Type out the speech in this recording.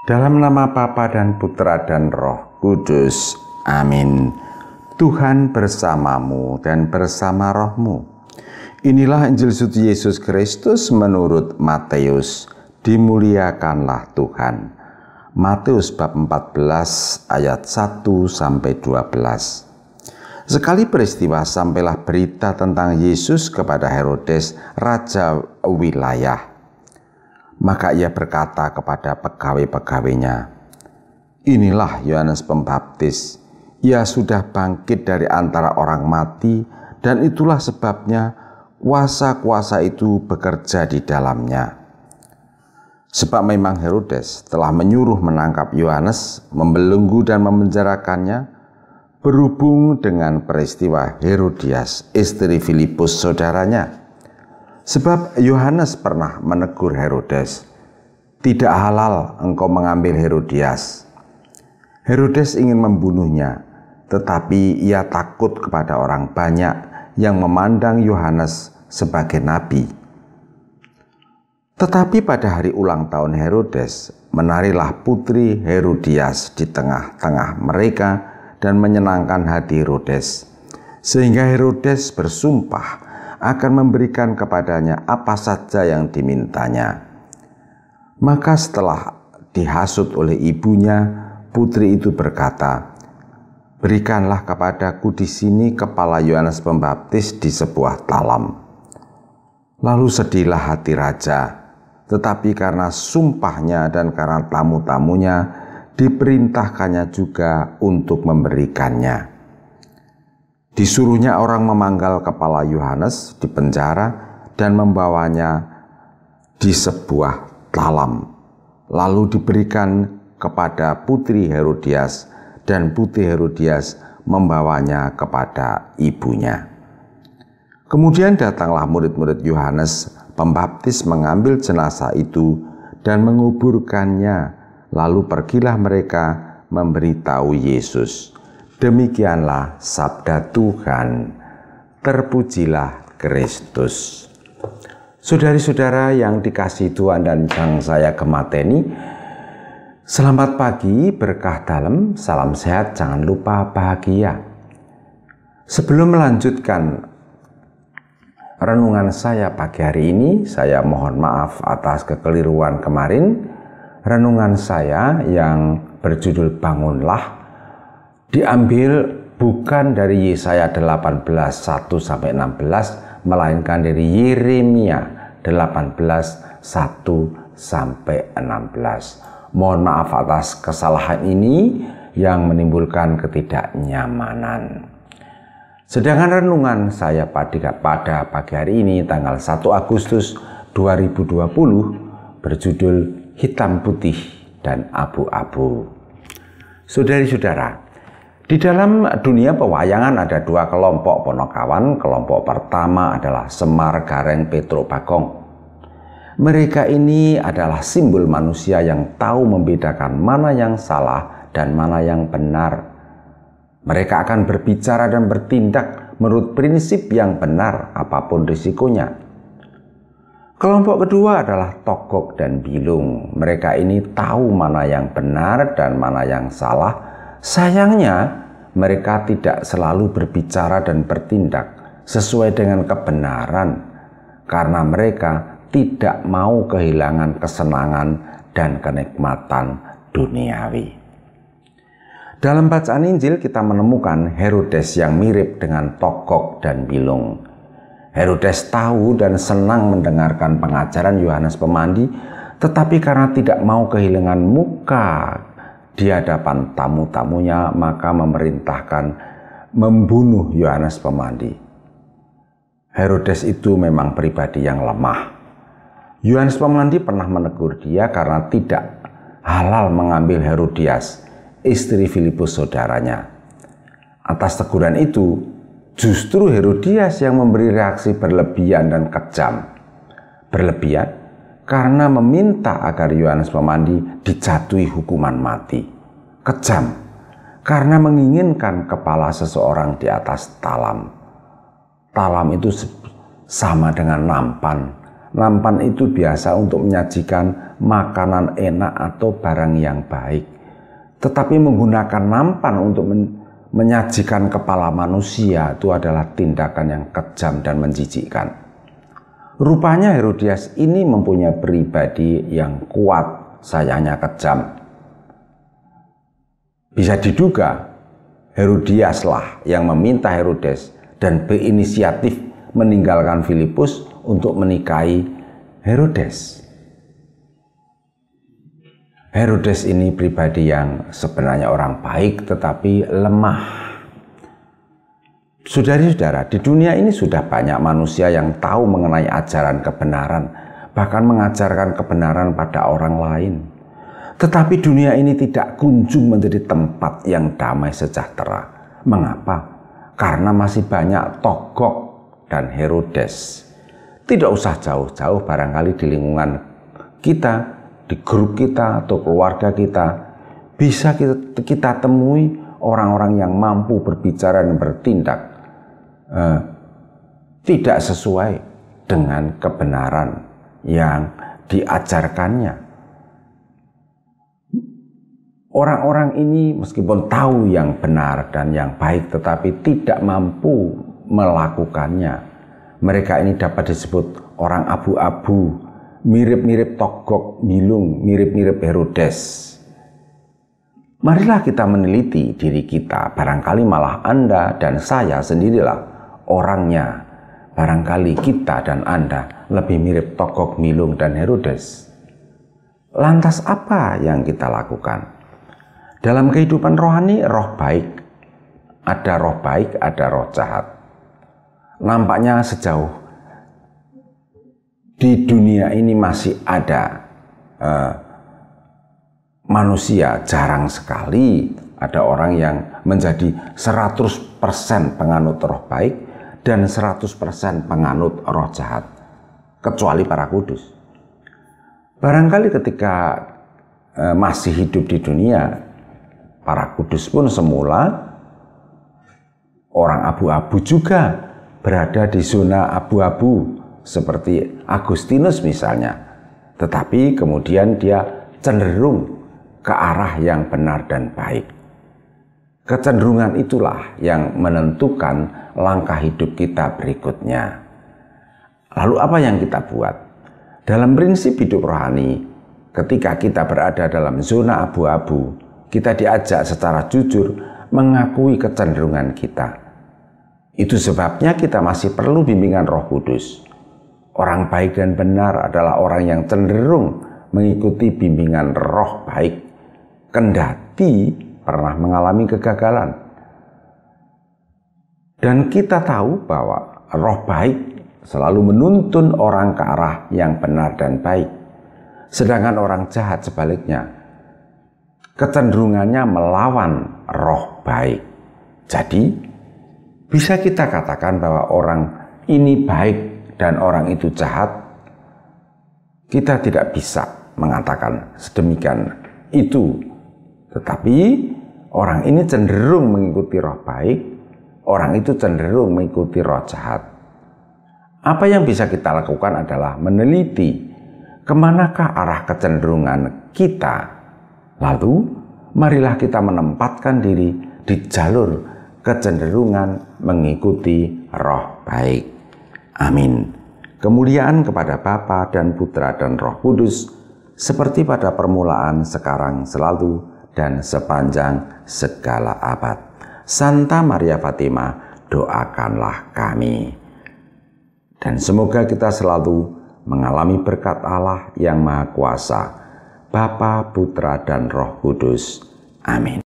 Dalam nama Bapa dan Putra dan Roh Kudus. Amin. Tuhan bersamamu dan bersama rohmu. Inilah Injil suci Yesus Kristus menurut Matius. Dimuliakanlah Tuhan. Matius bab 14 ayat 1-12. Sekali peristiwa sampailah berita tentang Yesus kepada Herodes, raja wilayah. Maka ia berkata kepada pegawai-pegawainya, "Inilah Yohanes Pembaptis. Ia sudah bangkit dari antara orang mati, dan itulah sebabnya kuasa-kuasa itu bekerja di dalamnya." Sebab memang Herodes telah menyuruh menangkap Yohanes, membelenggu dan memenjarakannya, berhubung dengan peristiwa Herodias, istri Filipus saudaranya. Sebab Yohanes pernah menegur Herodes, "Tidak halal engkau mengambil Herodias." Herodes ingin membunuhnya, tetapi ia takut kepada orang banyak yang memandang Yohanes sebagai nabi. Tetapi pada hari ulang tahun Herodes, menarilah putri Herodias di tengah-tengah mereka dan menyenangkan hati Herodes, sehingga Herodes bersumpah akan memberikan kepadanya apa saja yang dimintanya. Maka setelah dihasut oleh ibunya, putri itu berkata, "Berikanlah kepadaku di sini kepala Yohanes Pembaptis di sebuah talam." Lalu sedihlah hati raja, tetapi karena sumpahnya dan karena tamu-tamunya, diperintahkannya juga untuk memberikannya. Disuruhnya orang memanggal kepala Yohanes di penjara dan membawanya di sebuah talam. Lalu diberikan kepada putri Herodias, dan putri Herodias membawanya kepada ibunya. Kemudian datanglah murid-murid Yohanes Pembaptis mengambil jenazah itu dan menguburkannya. Lalu pergilah mereka memberitahu Yesus. Demikianlah sabda Tuhan. Terpujilah Kristus. Saudari-saudara yang dikasihi Tuhan dan yang saya gemateni, selamat pagi, berkah dalam, salam sehat, jangan lupa bahagia. Sebelum melanjutkan renungan saya pagi hari ini, saya mohon maaf atas kekeliruan kemarin. Renungan saya yang berjudul Bangunlah diambil bukan dari Yesaya 18 1-16, melainkan dari Yeremia 18 1-16. Mohon maaf atas kesalahan ini yang menimbulkan ketidaknyamanan. Sedangkan renungan saya pada pagi hari ini tanggal 1 Agustus 2020 berjudul Hitam Putih dan Abu-abu. Saudari-saudara, di dalam dunia pewayangan ada dua kelompok ponokawan. Kelompok pertama adalah Semar, Gareng, Petro, Bagong. Mereka ini adalah simbol manusia yang tahu membedakan mana yang salah dan mana yang benar. Mereka akan berbicara dan bertindak menurut prinsip yang benar apapun risikonya. Kelompok kedua adalah Togog dan Bilung. Mereka ini tahu mana yang benar dan mana yang salah. Sayangnya, mereka tidak selalu berbicara dan bertindak sesuai dengan kebenaran karena mereka tidak mau kehilangan kesenangan dan kenikmatan duniawi. Dalam bacaan Injil kita menemukan Herodes yang mirip dengan Togog dan Bilung. Herodes tahu dan senang mendengarkan pengajaran Yohanes Pemandi, tetapi karena tidak mau kehilangan muka di hadapan tamu-tamunya, maka memerintahkan membunuh Yohanes Pemandi. Herodes itu memang pribadi yang lemah. Yohanes Pemandi pernah menegur dia karena tidak halal mengambil Herodias, istri Filipus saudaranya. Atas teguran itu, justru Herodias yang memberi reaksi berlebihan dan kejam. Berlebihan karena meminta agar Yohanes Pemandi dijatuhi hukuman mati. Kejam karena menginginkan kepala seseorang di atas talam. Talam itu sama dengan nampan. Nampan itu biasa untuk menyajikan makanan enak atau barang yang baik. Tetapi menggunakan nampan untuk menyajikan kepala manusia itu adalah tindakan yang kejam dan menjijikkan. Rupanya Herodias ini mempunyai pribadi yang kuat, sayangnya kejam. Bisa diduga Herodiaslah yang meminta Herodes dan berinisiatif meninggalkan Filipus untuk menikahi Herodes. Herodes ini pribadi yang sebenarnya orang baik tetapi lemah. Saudari-saudara, di dunia ini sudah banyak manusia yang tahu mengenai ajaran kebenaran, bahkan mengajarkan kebenaran pada orang lain. Tetapi dunia ini tidak kunjung menjadi tempat yang damai sejahtera. Mengapa? Karena masih banyak Togok dan Herodes. Tidak usah jauh-jauh, barangkali di lingkungan kita, di grup kita atau keluarga kita, bisa kita temui orang-orang yang mampu berbicara dan bertindak tidak sesuai dengan kebenaran yang diajarkannya. Orang-orang ini meskipun tahu yang benar dan yang baik tetapi tidak mampu melakukannya. Mereka ini dapat disebut orang abu-abu, mirip-mirip Togok Milung, mirip-mirip Herodes. Marilah kita meneliti diri kita, barangkali malah Anda dan saya sendirilah orangnya. Barangkali kita dan Anda lebih mirip Togok Milung dan Herodes. Lantas apa yang kita lakukan? Dalam kehidupan rohani, roh baik. Ada roh baik, ada roh jahat. Nampaknya sejauh di dunia ini masih ada manusia, jarang sekali ada orang yang menjadi 100% penganut roh baik dan 100% penganut roh jahat, kecuali para kudus. Barangkali ketika masih hidup di dunia, para kudus pun semula orang abu-abu juga, berada di zona abu-abu seperti Agustinus misalnya. Tetapi kemudian dia cenderung ke arah yang benar dan baik. Kecenderungan itulah yang menentukan langkah hidup kita berikutnya. Lalu apa yang kita buat? Dalam prinsip hidup rohani, ketika kita berada dalam zona abu-abu, kita diajak secara jujur mengakui kecenderungan kita. Itu sebabnya kita masih perlu bimbingan Roh Kudus. Orang baik dan benar adalah orang yang cenderung mengikuti bimbingan roh baik, kendati pernah mengalami kegagalan. Dan kita tahu bahwa roh baik selalu menuntun orang ke arah yang benar dan baik. Sedangkan orang jahat sebaliknya, kecenderungannya melawan roh baik. Jadi, bisa kita katakan bahwa orang ini baik dan orang itu jahat? Kita tidak bisa mengatakan sedemikian itu. Tetapi orang ini cenderung mengikuti roh baik, orang itu cenderung mengikuti roh jahat. Apa yang bisa kita lakukan adalah meneliti kemanakah arah kecenderungan kita. Lalu, marilah kita menempatkan diri di jalur kecenderungan mengikuti roh baik. Amin. Kemuliaan kepada Bapa dan Putra dan Roh Kudus, seperti pada permulaan, sekarang, selalu, dan sepanjang segala abad. Santa Maria Fatima, doakanlah kami. Dan semoga kita selalu mengalami berkat Allah yang Maha Kuasa, Bapa, Putra, dan Roh Kudus. Amin.